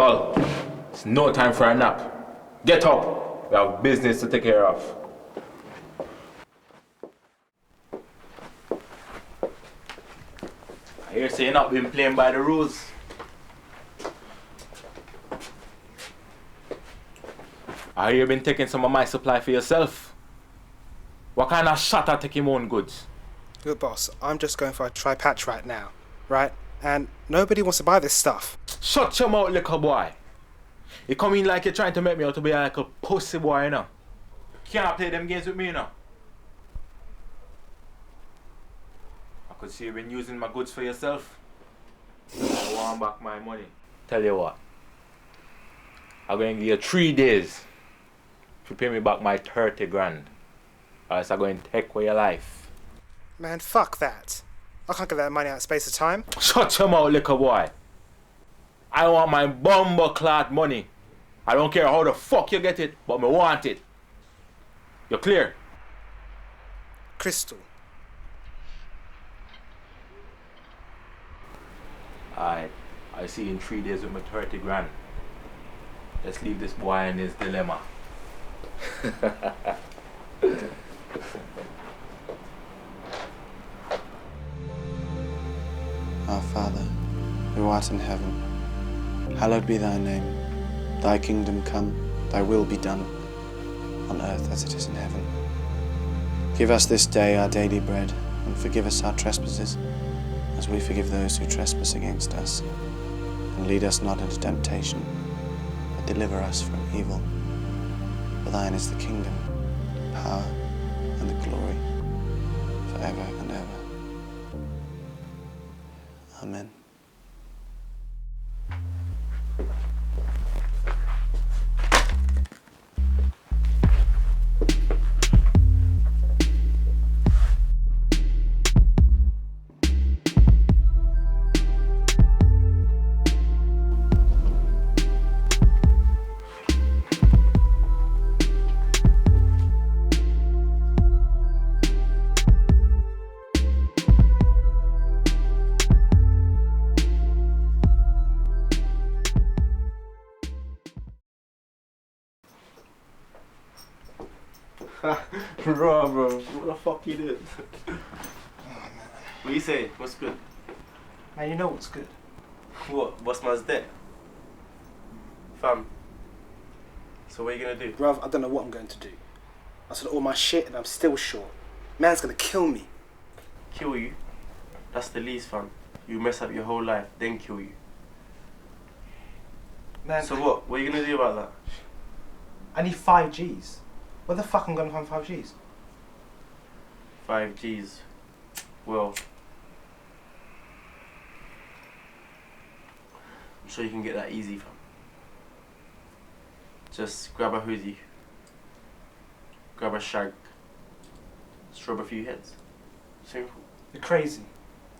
all. It's no time for a nap. Get up. We have business to take care of. I hear say you're not been playing by the rules. I hear you been taking some of my supply for yourself. What kind of shot at taking your own goods? Look, boss, I'm just going for a try-patch right now, right? And nobody wants to buy this stuff. Shut your mouth, little boy. You come in like you're trying to make me out to be like a pussy boy, you know. Can't play them games with me, you know. I could see you been using my goods for yourself. I want back my money. Tell you what. I'm going to give you 3 days to pay me back my 30 grand. Or else I'm going to take away your life. Man, fuck that. I can't get that money out in space of time. Shut your mouth, little boy. I want my bumper-clad money. I don't care how the fuck you get it, but I want it. You're clear? Crystal. I see you in 3 days with my 30 grand. Let's leave this boy in his dilemma. Our Father, who art in heaven, hallowed be thy name. Thy kingdom come, thy will be done, on earth as it is in heaven. Give us this day our daily bread, and forgive us our trespasses, as we forgive those who trespass against us. And lead us not into temptation, but deliver us from evil. For thine is the kingdom, the power, and the glory, forever and ever. Amen. Bro, what the fuck you did? What you say? What's good? Man, you know what's good. What? Boss man's dead? Fam. So what are you gonna do? Bruv, I don't know what I'm going to do. I sold all my shit and I'm still short. Man's gonna kill me. Kill you? That's the least, fam. You mess up your whole life, then kill you. Man, So what? What are you gonna do about that? I need 5 Gs. Where the fuck am I gonna find 5 Gs? 5 Gs. Well, I'm sure you can get that easy, fam. Just grab a hoodie, grab a shag, strobe a few heads. Simple. You're crazy.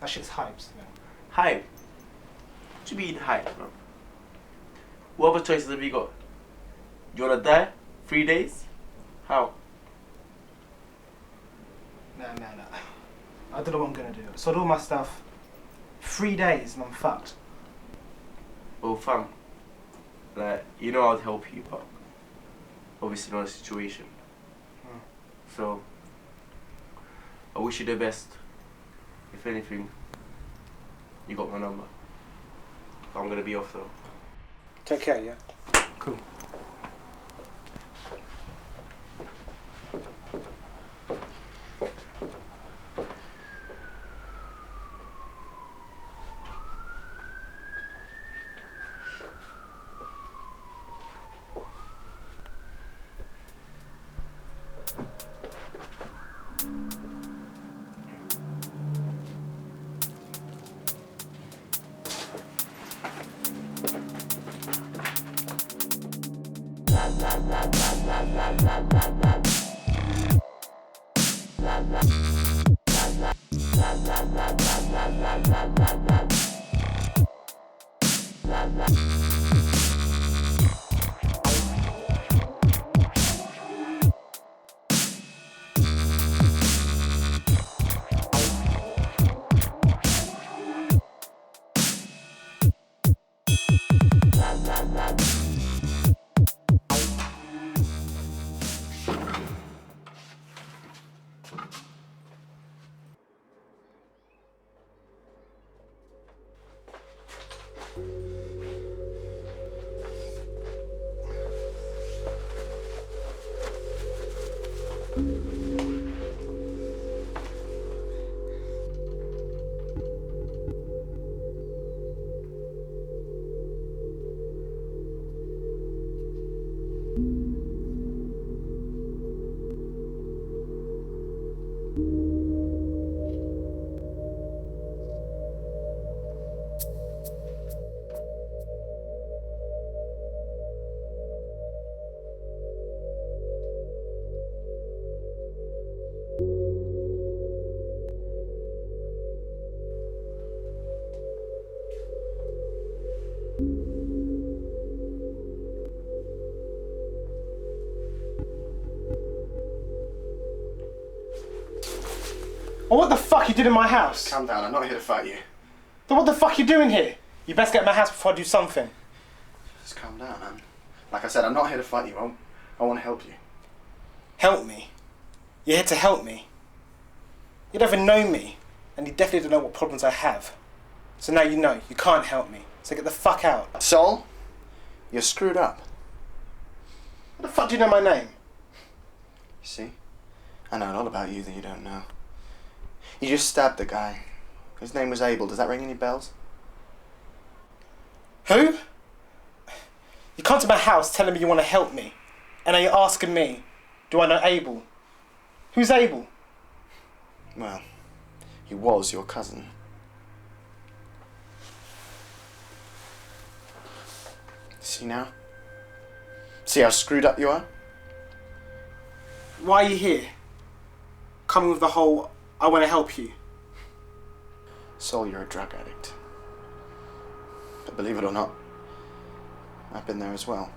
That shit's hyped, man. Hype. What do you mean hype, bro? What other choices have you got? You wanna die? 3 days? How? Nah. I don't know what I'm gonna do. I sold all my stuff. 3 days and I'm fucked. Well, fam, like, you know I'd help you, but obviously not a situation. So, I wish you the best. If anything, you got my number. I'm gonna be off though. Take care, yeah? Cool. Well, what the fuck you did in my house? Calm down, I'm not here to fight you. Then what the fuck you doing here? You best get in my house before I do something. Just calm down, man. Like I said, I'm not here to fight you. I want to help you. Help me? You're here to help me? You don't even know me, and you definitely don't know what problems I have. So now you know, you can't help me. So get the fuck out. Sol, you're screwed up. What the fuck do you know my name? You see? I know a lot about you that you don't know. You just stabbed the guy. His name was Abel. Does that ring any bells? Who? You come to my house telling me you want to help me, and now you're asking me, do I know Abel? Who's Abel? Well, he was your cousin. See now? See how screwed up you are? Why are you here? Coming with the whole, I want to help you. Sol, you're a drug addict. But believe it or not, I've been there as well.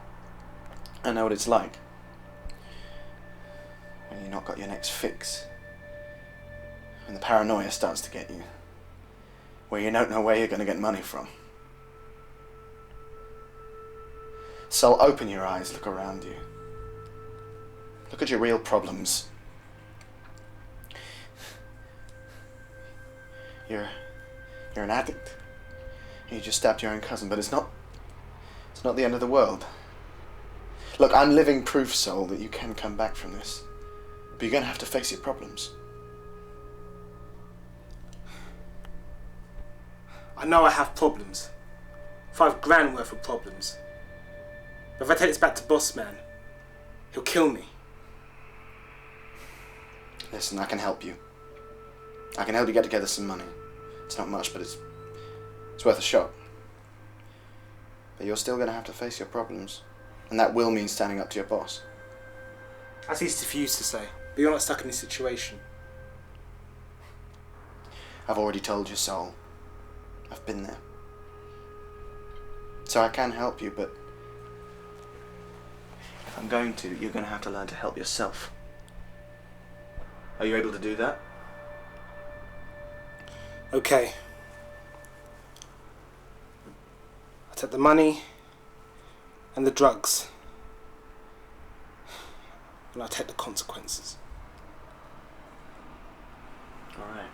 I know what it's like when you've not got your next fix. When the paranoia starts to get you. Where you don't know where you're going to get money from. Sol, open your eyes, look around you. Look at your real problems. You're an addict. You just stabbed your own cousin, but it's not the end of the world. Look, I'm living proof, Sol, that you can come back from this. But you're going to have to face your problems. I know I have problems. 5 grand worth of problems. But if I take this back to Boss Man, he'll kill me. Listen, I can help you. I can help you get together some money. It's not much, but it's worth a shot. But you're still going to have to face your problems. And that will mean standing up to your boss. That's easy for you to say, but you're not stuck in this situation. I've already told you, Sol. I've been there. So I can help you, but if I'm going to, you're going to have to learn to help yourself. Are you able to do that? Okay. I take the money and the drugs, and I take the consequences. All right.